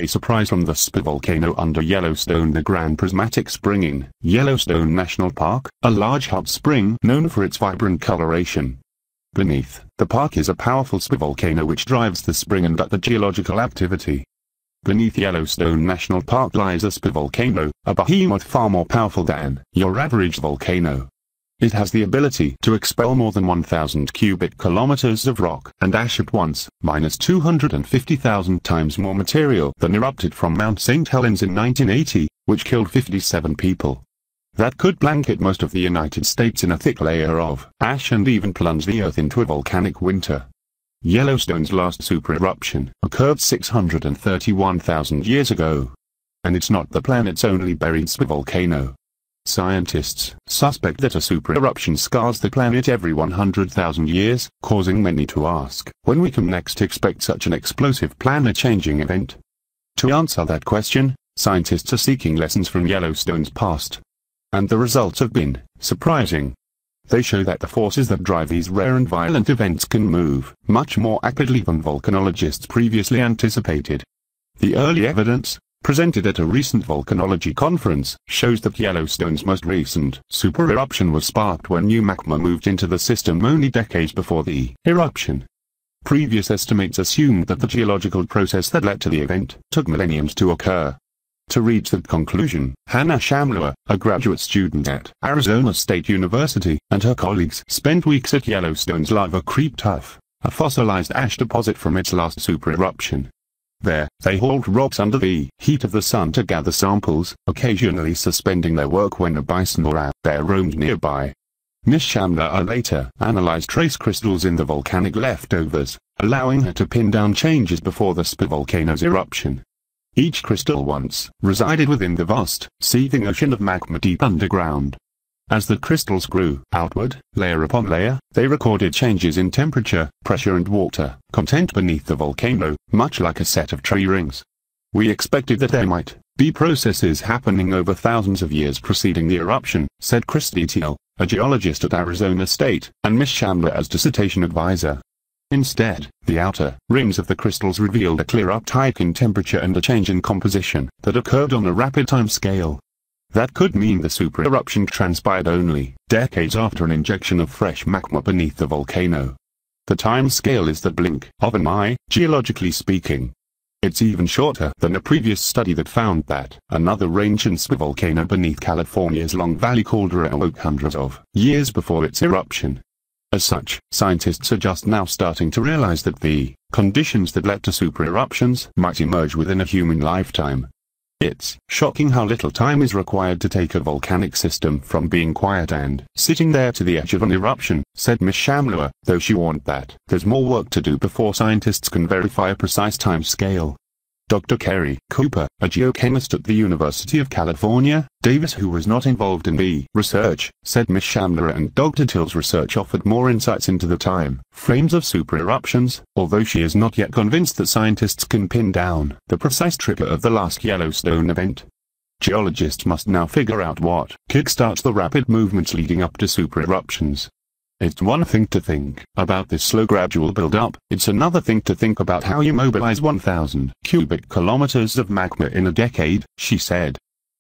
A surprise from the volcano under Yellowstone. The Grand Prismatic Spring in Yellowstone National Park, a large hot spring known for its vibrant coloration. Beneath the park is a powerful volcano which drives the spring and the geological activity. Beneath Yellowstone National Park lies a volcano, a behemoth far more powerful than your average volcano. It has the ability to expel more than 1,000 cubic kilometers of rock and ash at once, minus 250,000 times more material than erupted from Mount St. Helens in 1980, which killed 57 people. That could blanket most of the United States in a thick layer of ash and even plunge the Earth into a volcanic winter. Yellowstone's last supereruption occurred 631,000 years ago. And it's not the planet's only buried volcano. Scientists suspect that a supereruption scars the planet every 100,000 years, causing many to ask when we can next expect such an explosive planet-changing event. To answer that question, scientists are seeking lessons from Yellowstone's past. And the results have been surprising. They show that the forces that drive these rare and violent events can move much more rapidly than volcanologists previously anticipated. The early evidence, presented at a recent volcanology conference, shows that Yellowstone's most recent supereruption was sparked when new magma moved into the system only decades before the eruption. Previous estimates assumed that the geological process that led to the event took millenniums to occur. To reach that conclusion, Hannah Shamler, a graduate student at Arizona State University, and her colleagues spent weeks at Yellowstone's Lava Creek Tuff, a fossilized ash deposit from its last supereruption. There, they hauled rocks under the heat of the sun to gather samples, occasionally suspending their work when a bison or a bear roamed nearby. Ms. Shamler later analyzed trace crystals in the volcanic leftovers, allowing her to pin down changes before the volcano's eruption. Each crystal once resided within the vast, seething ocean of magma deep underground. As the crystals grew outward, layer upon layer, they recorded changes in temperature, pressure and water content beneath the volcano, much like a set of tree rings. We expected that there might be processes happening over thousands of years preceding the eruption, said Christy Teal, a geologist at Arizona State, and Ms. Shamler as dissertation advisor. Instead, the outer rings of the crystals revealed a clear uptick in temperature and a change in composition that occurred on a rapid time scale. That could mean the supereruption transpired only decades after an injection of fresh magma beneath the volcano. The time scale is the blink of an eye, geologically speaking. It's even shorter than a previous study that found that another ancient volcano beneath California's Long Valley caldera awoke hundreds of years before its eruption. As such, scientists are just now starting to realize that the conditions that led to supereruptions might emerge within a human lifetime. It's shocking how little time is required to take a volcanic system from being quiet and sitting there to the edge of an eruption, said Ms. Shamler, though she warned that there's more work to do before scientists can verify a precise time scale. Dr. Kerry Cooper, a geochemist at the University of California, Davis, who was not involved in the research, said Ms. Shamler and Dr. Till's research offered more insights into the time frames of supereruptions, although she is not yet convinced that scientists can pin down the precise trigger of the last Yellowstone event. Geologists must now figure out what kickstarts the rapid movements leading up to supereruptions. It's one thing to think about this slow gradual build-up, it's another thing to think about how you mobilize 1,000 cubic kilometers of magma in a decade, she said.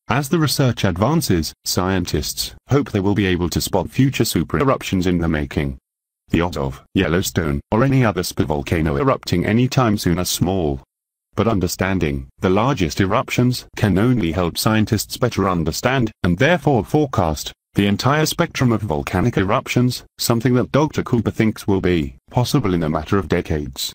As the research advances, scientists hope they will be able to spot future supereruptions in the making. The odds of Yellowstone or any other volcano erupting anytime soon are small. But understanding the largest eruptions can only help scientists better understand, and therefore forecast, the entire spectrum of volcanic eruptions, something that Dr. Cooper thinks will be possible in a matter of decades.